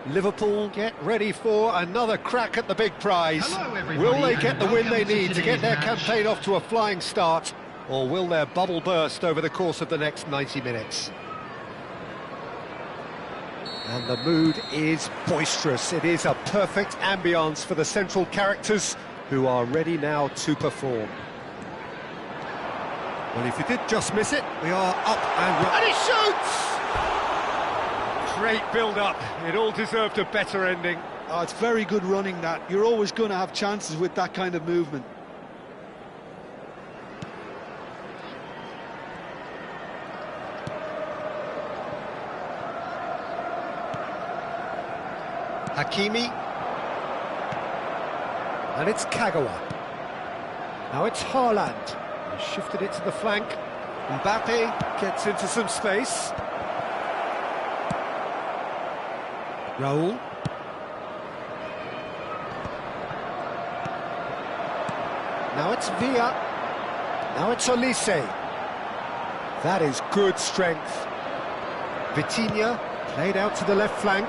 Liverpool get ready for another crack at the big prize. Will they get the win they need to get their campaign off to a flying start, or will their bubble burst over the course of the next 90 minutes? And the mood is boisterous. It is a perfect ambience for the central characters, who are ready now to perform. Well, if you did just miss it, we are up and running. And he shoots! Great build-up. It all deserved a better ending. Oh, it's very good running, that. You're always going to have chances with that kind of movement. Hakimi. And it's Kagawa. Now it's Haaland. He shifted it to the flank. Mbappe gets into some space. Raul. Now it's Villa. Now it's Olise. That is good strength. Vitinha played out to the left flank.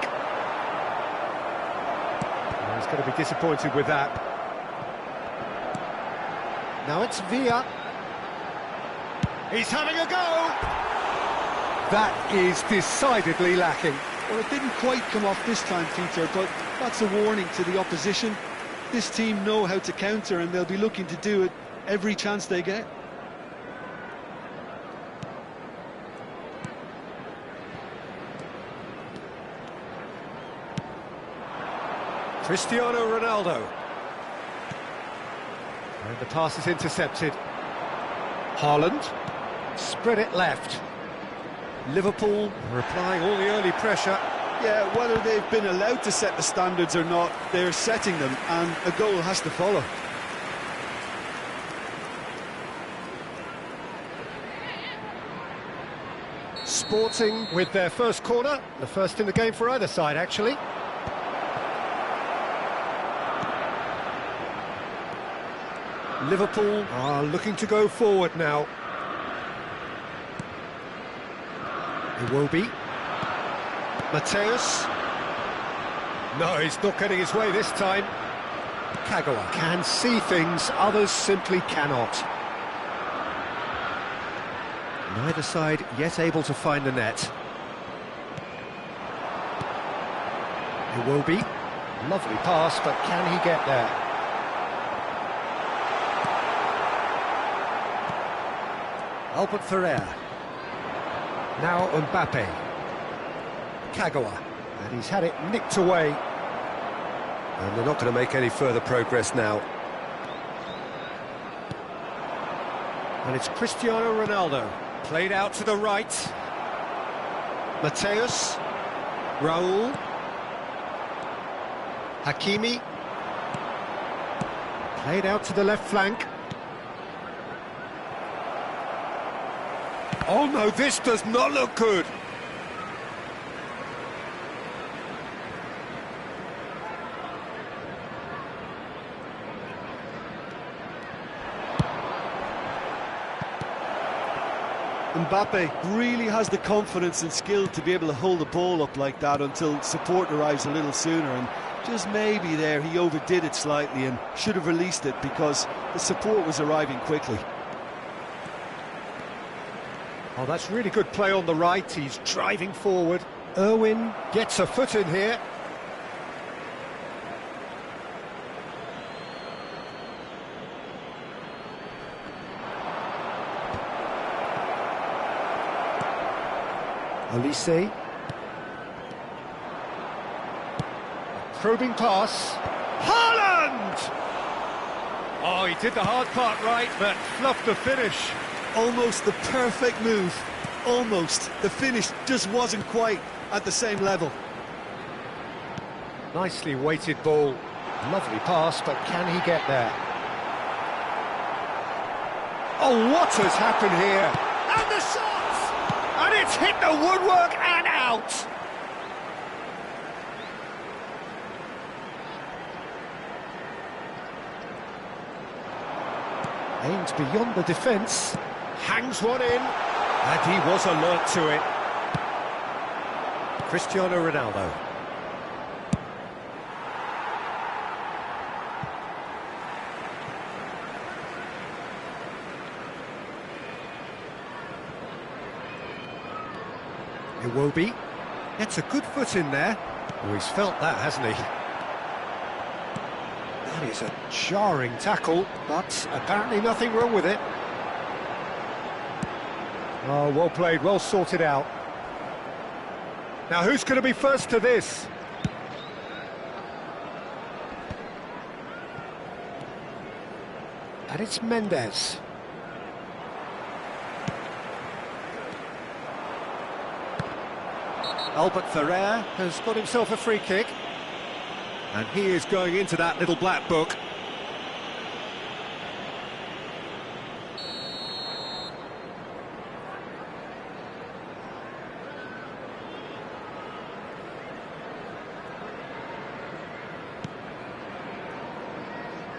Oh, he's going to be disappointed with that. Now it's Villa. He's having a go! That is decidedly lacking. Well, it didn't quite come off this time, Peter, but that's a warning to the opposition. This team know how to counter, and they'll be looking to do it every chance they get. Cristiano Ronaldo. And the pass is intercepted. Haaland. Spread it left. Liverpool are applying all the early pressure. Yeah, whether they've been allowed to set the standards or not, they're setting them, and a goal has to follow. Sporting with their first corner, the first in the game for either side, actually. Liverpool are looking to go forward now. Iwobi. Mateus. No, he's not getting his way this time. Kagawa can see things others simply cannot. Neither side yet able to find the net. Iwobi. Lovely pass, but can he get there? Albert Ferrer. Now Mbappe. Kagawa. And he's had it nicked away. And they're not going to make any further progress now. And it's Cristiano Ronaldo. Played out to the right. Mateus. Raul. Hakimi. Played out to the left flank. Oh no, this does not look good. Mbappe really has the confidence and skill to be able to hold the ball up like that until support arrives a little sooner, and just maybe there he overdid it slightly and should have released it because the support was arriving quickly. Oh, that's really good play on the right. He's driving forward. Irwin gets a foot in here. Olise. Probing pass. Haaland! Oh, he did the hard part right, but fluffed the finish. Almost the perfect move. Almost. The finish just wasn't quite at the same level. Nicely weighted ball. Lovely pass, but can he get there? Oh, what has happened here? And the shot! And it's hit the woodwork and out! Aims beyond the defence. Hangs one in, and he was alert to it. Cristiano Ronaldo. Iwobi gets a good foot in there. Oh, he's felt that, hasn't he? That is a jarring tackle, but apparently nothing wrong with it. Oh, well played, well sorted out. Now who's going to be first to this? And it's Mendes. Albert Ferrer has got himself a free kick. And he is going into that little black book.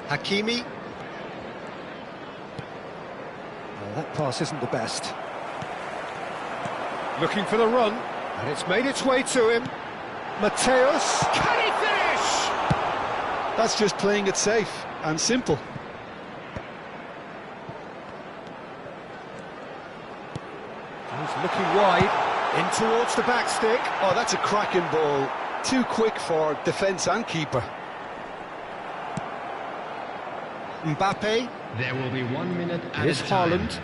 Hakimi. Well, that pass isn't the best. Looking for the run, and it's made its way to him. Mateus, can he finish? That's just playing it safe and simple. He's looking wide, in towards the back stick. Oh, that's a cracking ball. Too quick for defence and keeper. Mbappe. There will be 1 minute at Here's a time. Haaland.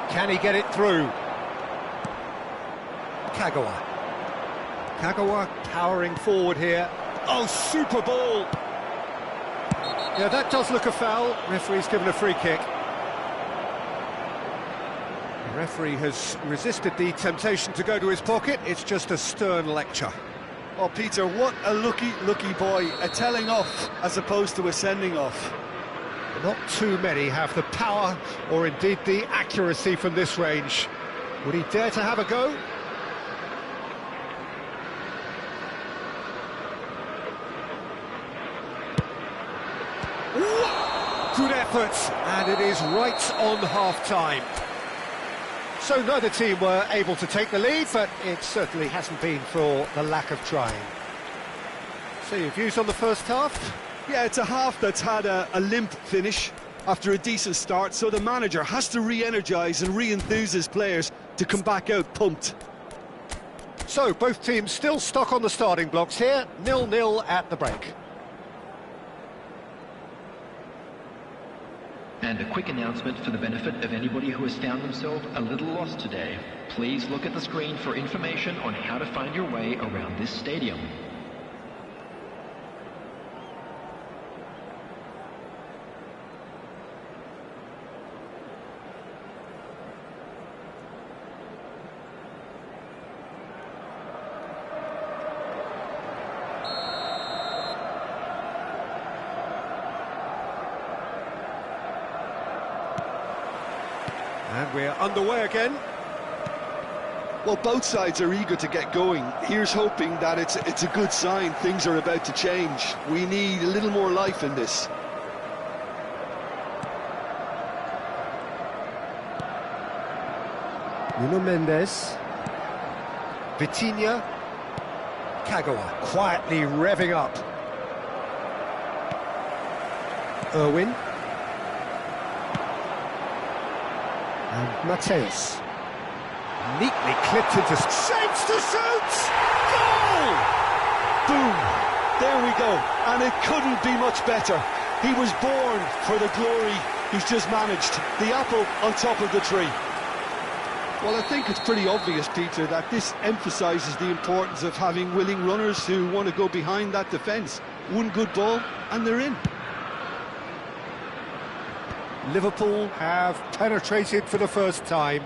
Can he get it through? Kagawa. Kagawa powering forward here. Oh, super ball! Yeah, that does look a foul. Referee's given a free kick. The referee has resisted the temptation to go to his pocket. It's just a stern lecture. Oh, Peter, what a lucky boy. A telling off as opposed to a sending off. Not too many have the power or indeed the accuracy from this range. Would he dare to have a go? Good effort, and it is right on half-time. So neither team were able to take the lead, but it certainly hasn't been for the lack of trying. So your views on the first half? Yeah, it's a half that's had a limp finish after a decent start, so the manager has to re-energise and re-enthuse his players to come back out pumped. So both teams still stuck on the starting blocks here, 0-0 at the break. And a quick announcement for the benefit of anybody who has found themselves a little lost today. Please look at the screen for information on how to find your way around this stadium. And we're underway again. Well, both sides are eager to get going. Here's hoping that it's a good sign. Things are about to change. We need a little more life in this. Nuno Mendes. Vitinha. Kagawa quietly revving up. Irwin. And Mateus. Neatly clipped into... Shapes to shoot! Goal! Boom! There we go. And it couldn't be much better. He was born for the glory he's just managed. The apple on top of the tree. Well, I think it's pretty obvious, Peter, that this emphasises the importance of having willing runners who want to go behind that defence. One good ball, and they're in. Liverpool have penetrated for the first time.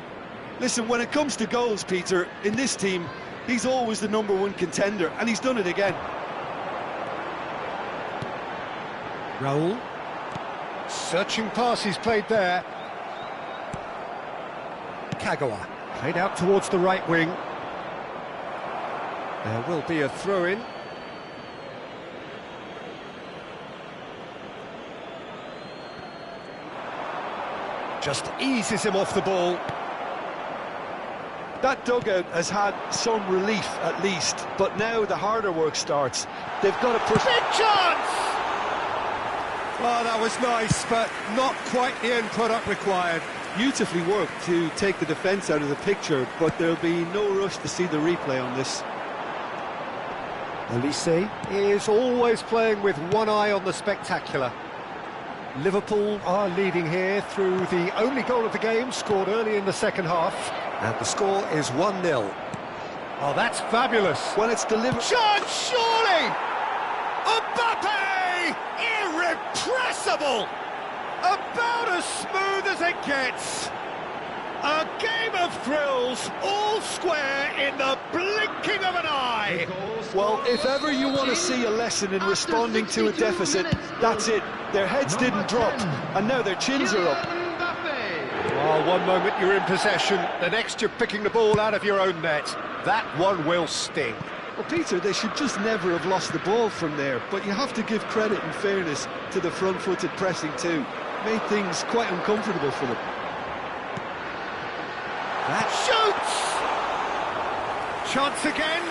Listen, when it comes to goals, Peter, in this team, he's always the #1 contender, and he's done it again. Raul. Searching pass he's played there. Kagawa. Played out towards the right wing. There will be a throw-in. Just eases him off the ball. That dugout has had some relief, at least, but now the harder work starts. They've got to push... Big chance! Oh, that was nice, but not quite the end product required. Beautifully worked to take the defence out of the picture, but there'll be no rush to see the replay on this. Elise is always playing with one eye on the spectacular. Liverpool are leading here through the only goal of the game, scored early in the second half. And the score is 1-0. Oh, that's fabulous. When it's delivered... Shot, surely! Mbappe! Irrepressible! About as smooth as it gets. A game of thrills, all square in the blinking of an eye. Well, if ever you want to see a lesson in responding to a deficit, that's it. Their heads didn't drop, and now their chins are up. Oh, one moment you're in possession, the next you're picking the ball out of your own net. That one will sting. Well, Peter, they should just never have lost the ball from there, but you have to give credit and fairness to the front-footed pressing too. Made things quite uncomfortable for them. That shoots! Chance again?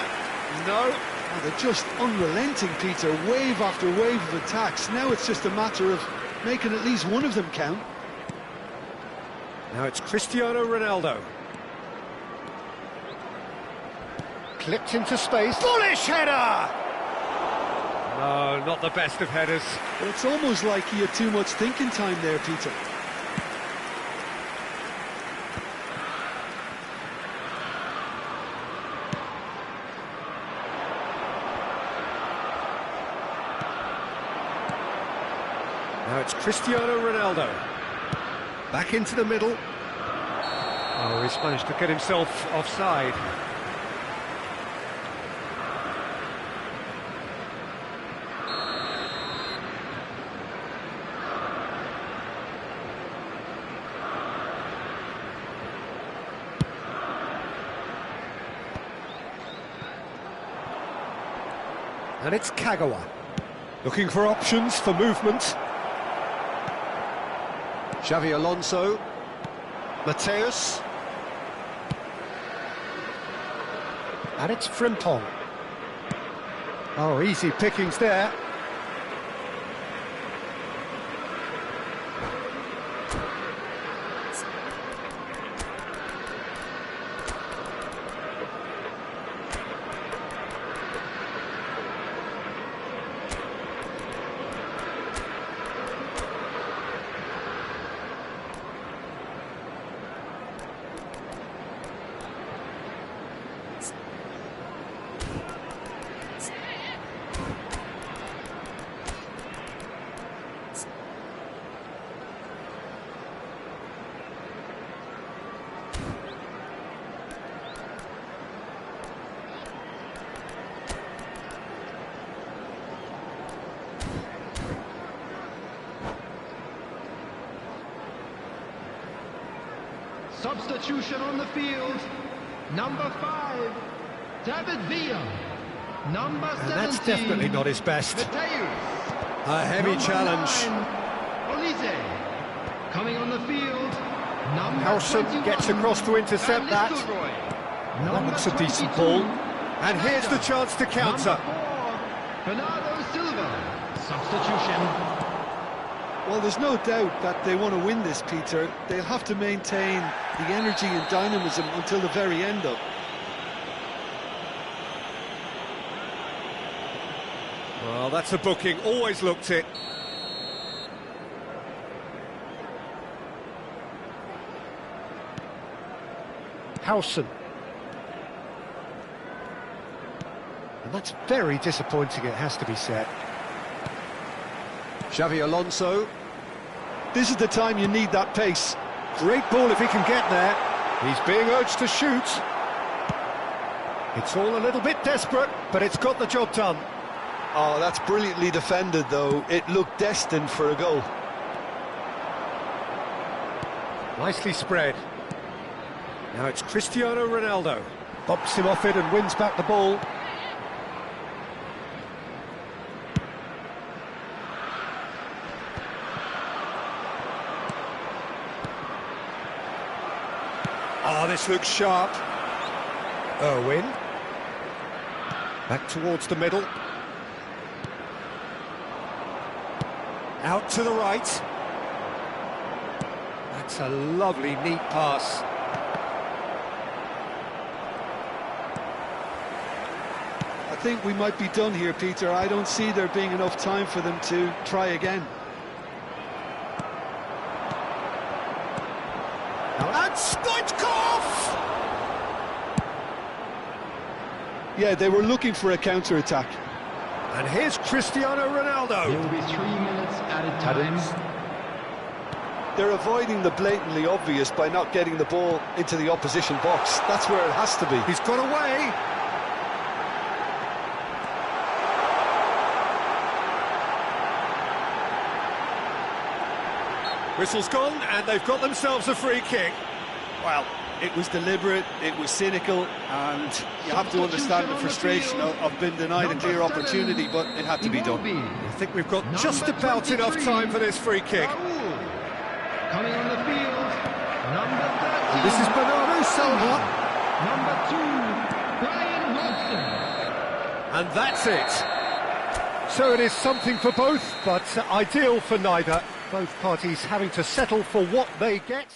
No. Oh, they're just unrelenting, Peter. Wave after wave of attacks. Now it's just a matter of making at least one of them count. Now it's Cristiano Ronaldo. Clipped into space. Bullish header! No, not the best of headers. But it's almost like he had too much thinking time there, Peter. Now it's Cristiano Ronaldo. Back into the middle. Oh, he's managed to get himself offside. And it's Kagawa. Looking for options for movement. Xavi Alonso. Mateus. And it's Frimpong. Oh, easy pickings there. Substitution on the field. Number 5, David Villa. Number 17. And that's definitely not his best. Mateus. A heavy challenge. 9, Olise. Coming on the field. Number Howson 21, gets across to intercept Van that. Nistelrooy. That looks a decent 22, ball. And here's the chance to counter. Number 4, Bernardo Silva. Substitution. Well, there's no doubt that they want to win this, Peter. They'll have to maintain the energy and dynamism until the very end up. Well, that's a booking. Always looked it. Howson. And that's very disappointing, it has to be said. Xavi Alonso. This is the time you need that pace. Great ball if he can get there. He's being urged to shoot. It's all a little bit desperate, but it's got the job done. Oh, that's brilliantly defended, though. It looked destined for a goal. Nicely spread. Now it's Cristiano Ronaldo. Bumps him off it and wins back the ball. Oh, this looks sharp. Irwin. Back towards the middle. Out to the right. That's a lovely, neat pass. I think we might be done here, Peter. I don't see there being enough time for them to try again. And Stoichkov! Yeah, they were looking for a counter-attack. And here's Cristiano Ronaldo. There will be 3 minutes added time. They're avoiding the blatantly obvious by not getting the ball into the opposition box. That's where it has to be. He's got away. Whistle's gone, and they've got themselves a free kick. Well, it was deliberate, it was cynical, and you have to understand the frustration of being denied a clear opportunity, but it had to be done. I think we've got just about enough time for this free kick. Coming on the field, number 13. This is Bernardo Silva. Number 2, Brian Hodgson. And that's it. So it is something for both, but ideal for neither. Both parties having to settle for what they get.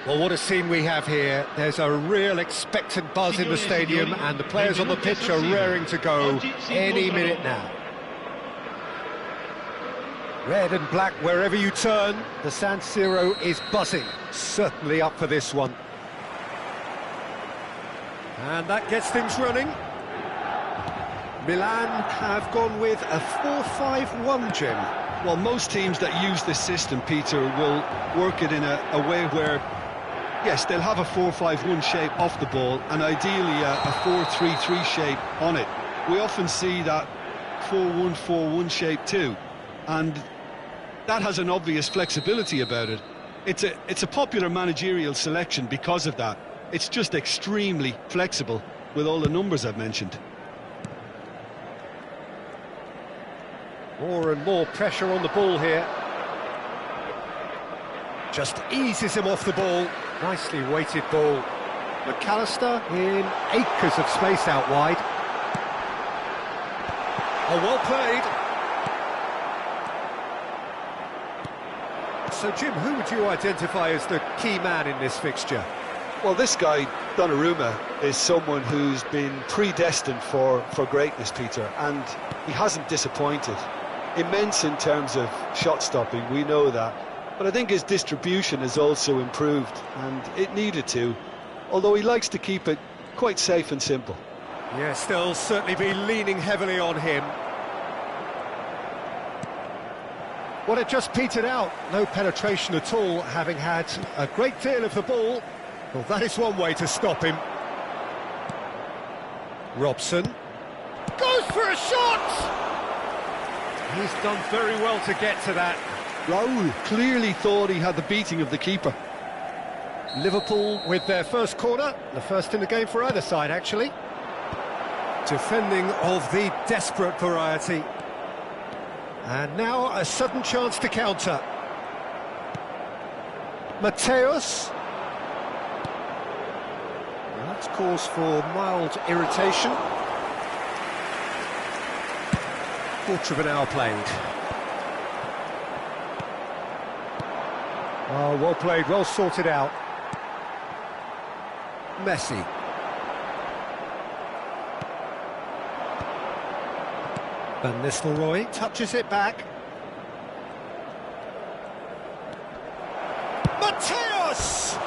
Well, what a scene we have here. There's a real expectant buzz in the stadium, and the players on the pitch are raring to go any minute now. Red and black wherever you turn, the San Siro is buzzing. Certainly up for this one. And that gets things running. Milan have gone with a 4-5-1, Jim. Well, most teams that use this system, Peter, will work it in a way where, yes, they'll have a 4-5-1 shape off the ball and ideally a 4-3-3 shape on it. We often see that 4-1-4-1 shape too, and that has an obvious flexibility about it. It's a popular managerial selection because of that. It's just extremely flexible with all the numbers I've mentioned. More and more pressure on the ball here. Just eases him off the ball. Nicely weighted ball. McAllister in acres of space out wide. Oh, well played. So, Jim, who would you identify as the key man in this fixture? Well, this guy, Donnarumma, is someone who's been predestined for greatness, Peter, and he hasn't disappointed. Immense in terms of shot stopping, we know that, but I think his distribution has also improved, and it needed to, although he likes to keep it quite safe and simple. Yes, they'll certainly be leaning heavily on him. Well, it just petered out. No penetration at all, having had a great deal of the ball. Well, that is one way to stop him. Robson goes for a shot! He's done very well to get to that. Raul clearly thought he had the beating of the keeper. Liverpool with their first corner, the first in the game for either side, actually. Defending of the desperate variety. And now a sudden chance to counter. Mateus. That's cause for mild irritation. Quarter of an hour played. Oh, well played, well sorted out. Messi. Van Nistelrooy touches it back. Mateus!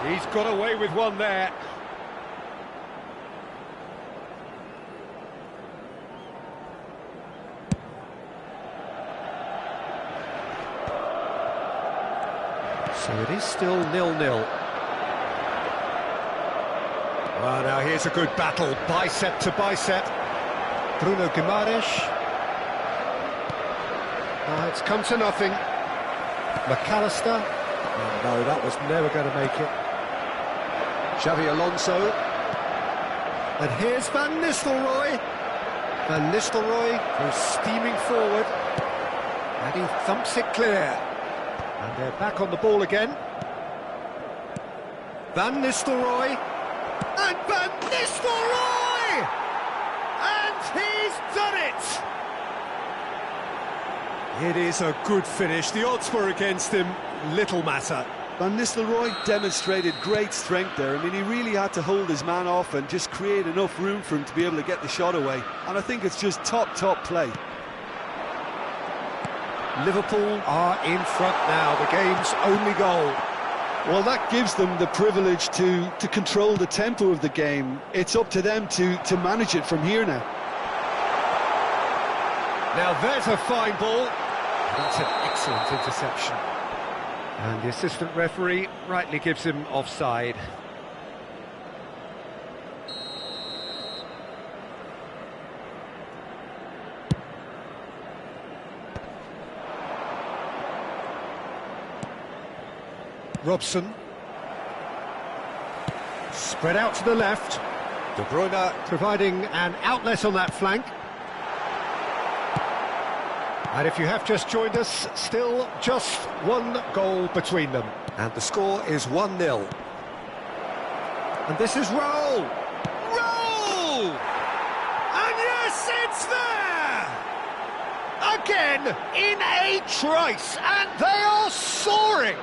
He's got away with one there. So it is still 0-0. Well, now here's a good battle, bicep to bicep. Bruno Guimaraes. It's come to nothing. McAllister. Oh, no, that was never going to make it. Xavi Alonso. And here's Van Nistelrooy. Van Nistelrooy goes steaming forward. And he thumps it clear. And they're back on the ball again. Van Nistelrooy. And Van Nistelrooy! And he's done it! It is a good finish. The odds were against him. Little matter. Van Nistelrooy demonstrated great strength there. I mean, he really had to hold his man off and just create enough room for him to be able to get the shot away. And I think it's just top play. Liverpool are in front now, the game's only goal. Well, that gives them the privilege to control the tempo of the game. It's up to them to manage it from here now. Now there's a fine ball. That's an excellent interception. And the assistant referee rightly gives him offside. Robson. Spread out to the left. De Bruyne providing an outlet on that flank. And if you have just joined us, still just one goal between them. And the score is 1-0. And this is Raul. Raul! And yes, it's there! Again, in a trice, and they are soaring!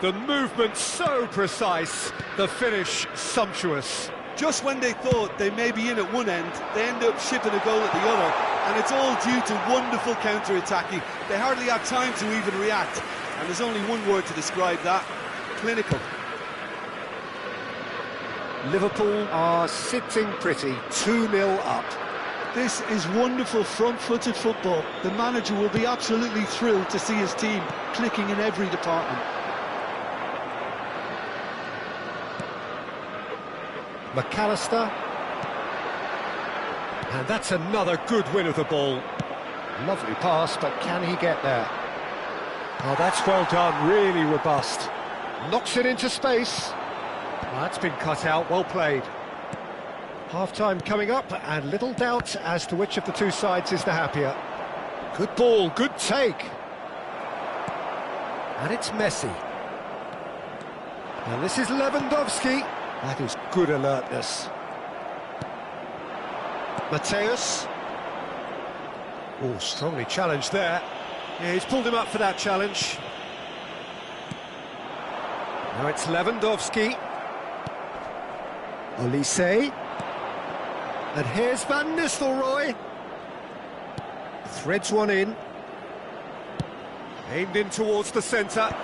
The movement so precise, the finish sumptuous. Just when they thought they may be in at one end, they end up shipping a goal at the other, and it's all due to wonderful counter-attacking. They hardly had time to even react, and there's only one word to describe that: clinical. Liverpool are sitting pretty, 2-0 up. This is wonderful front-footed football. The manager will be absolutely thrilled to see his team clicking in every department. McAllister. And that's another good win of the ball. Lovely pass, but can he get there? Oh, that's well done, really robust. Knocks it into space. Well, that's been cut out, well played. Half-time coming up, and little doubt as to which of the two sides is the happier. Good ball, good take. And it's Messi. And this is Lewandowski. That is good alertness. Mateus. Oh, strongly challenged there. Yeah, he's pulled him up for that challenge. Now it's Lewandowski. Olise. And here's Van Nistelrooy. Threads one in. Aimed in towards the centre.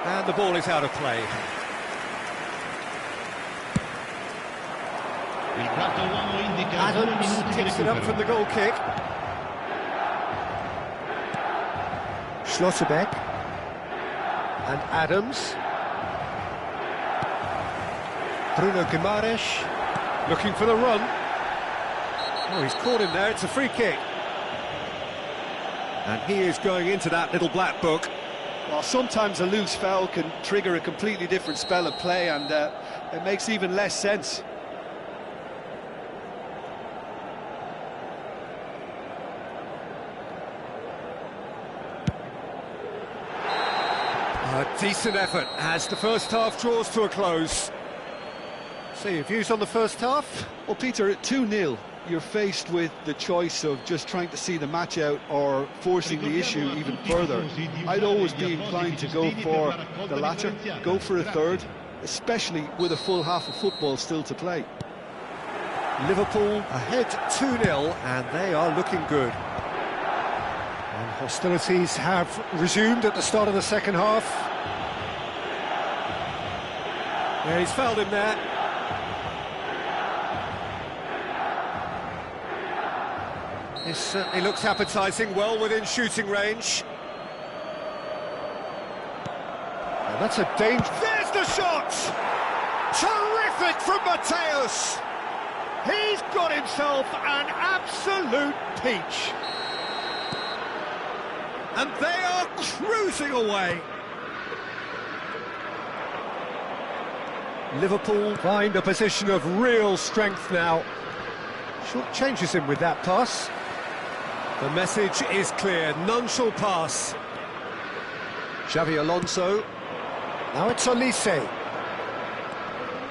And the ball is out of play. Adams picks it up from the goal kick. Schlotterbeck. And Adams. Bruno Guimaraes looking for the run. Oh, he's caught him there, it's a free kick. And he is going into that little black book. Well, sometimes a loose foul can trigger a completely different spell of play, and it makes even less sense. A decent effort as the first half draws to a close. So your views on the first half? Well, Peter, at 2-0, you're faced with the choice of just trying to see the match out or forcing the issue even further. I'd always be inclined to go for the latter, go for a third, especially with a full half of football still to play. Liverpool ahead 2-0, and they are looking good. And hostilities have resumed at the start of the second half. Yeah, he's fouled him there. This certainly looks appetising, well within shooting range. And that's a danger. There's the shot! Terrific from Mateus! He's got himself an absolute peach. And they are cruising away. Liverpool find a position of real strength now. Short changes him with that pass. The message is clear, none shall pass. Xavi Alonso. Now it's Olise.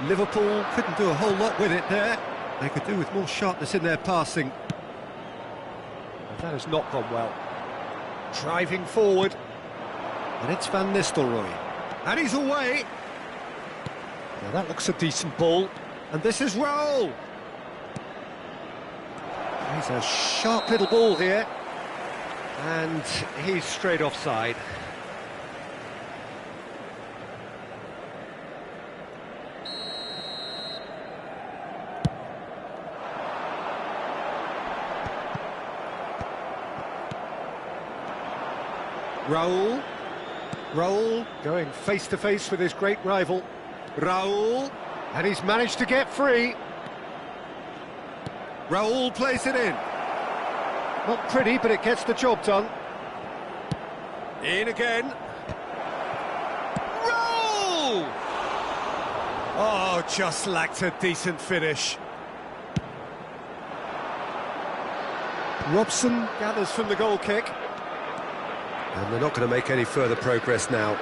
Liverpool couldn't do a whole lot with it there. They could do with more sharpness in their passing. But that has not gone well. Driving forward. And it's Van Nistelrooy. And he's away. Now that looks a decent ball. And this is Raul. He's a sharp little ball here. And he's straight offside. Raul going face to face with his great rival. Raul, and he's managed to get free. Raul plays it in. Not pretty, but it gets the job done. In again. Raul! Oh, just lacked a decent finish. Robson gathers from the goal kick. And they're not going to make any further progress now.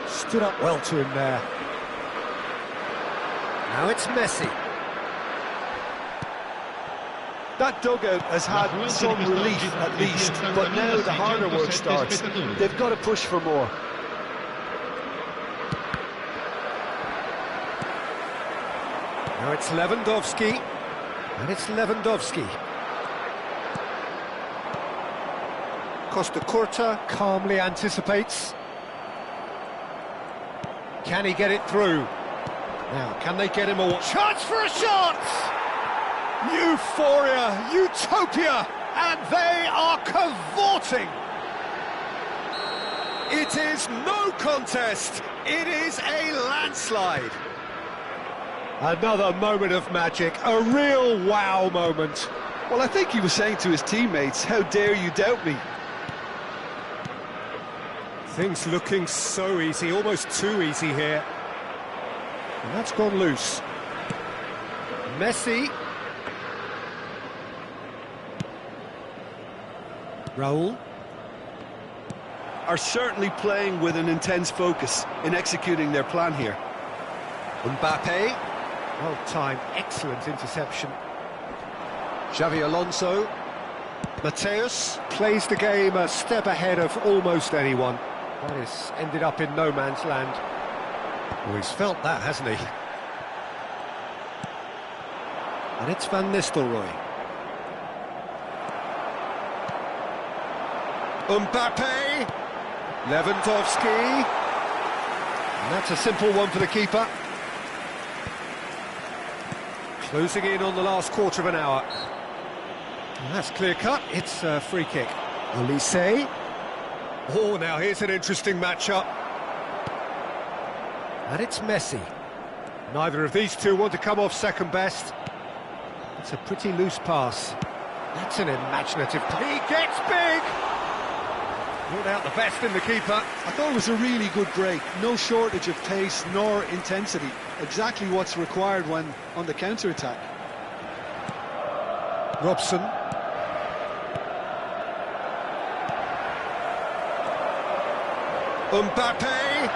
Stood up well to him there. Now it's Messi. That dugout has had some relief at least, but now the harder work starts. They've got to push for more. Now it's Lewandowski, and it's Lewandowski. Costa Curta calmly anticipates. Can he get it through? Now, can they get him a chance for a shot? Euphoria, utopia, and they are cavorting. It is no contest. It is a landslide. Another moment of magic, a real wow moment. Well, I think he was saying to his teammates, how dare you doubt me? Things looking so easy, almost too easy here. And that's gone loose. Messi. Raul. Are certainly playing with an intense focus in executing their plan here. Mbappe. Well timed, excellent interception. Xavi Alonso. Mateus plays the game a step ahead of almost anyone. That has ended up in no man's land. Well, he's felt that, hasn't he? And it's Van Nistelrooy. Mbappe. Lewandowski. And that's a simple one for the keeper. Closing in on the last quarter of an hour. And that's clear cut, it's a free kick. Olise. Oh, now here's an interesting matchup. And it's Messi. Neither of these two want to come off second best. It's a pretty loose pass. That's an imaginative play. He gets big! Brought out the best in the keeper. I thought it was a really good break. No shortage of pace nor intensity. Exactly what's required when on the counter-attack. Robson. Mbappe.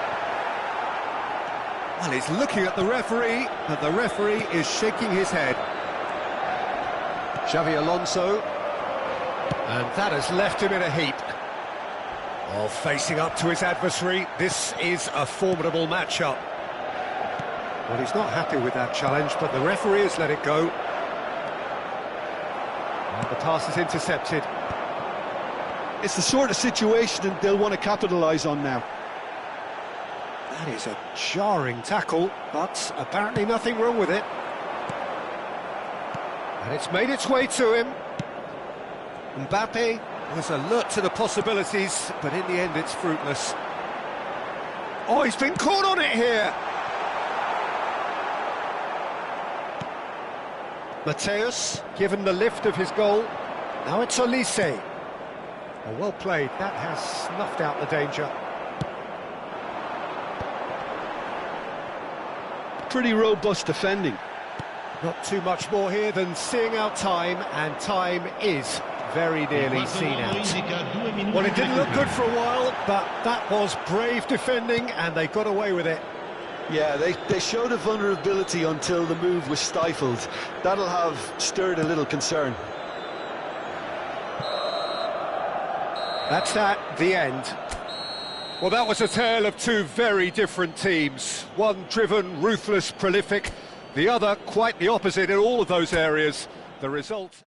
Well, he's looking at the referee, and the referee is shaking his head. Xavi Alonso. And that has left him in a heap. Oh, facing up to his adversary, this is a formidable matchup. Well, he's not happy with that challenge, but the referee has let it go. And the pass is intercepted. It's the sort of situation they'll want to capitalise on now. That is a jarring tackle, but apparently nothing wrong with it. And it's made its way to him. Mbappe was alert to the possibilities, but in the end it's fruitless. Oh, he's been caught on it here! Mateus, given the lift of his goal. Now it's Olise. Oh, well played, that has snuffed out the danger. Pretty robust defending. Not too much more here than seeing out time, and time is very nearly seen out. Well, it didn't look good for a while, but that was brave defending, and they got away with it. Yeah, they showed a vulnerability until the move was stifled. That'll have stirred a little concern. That's the end. Well, that was a tale of two very different teams. One driven, ruthless, prolific. The other quite the opposite in all of those areas. The result...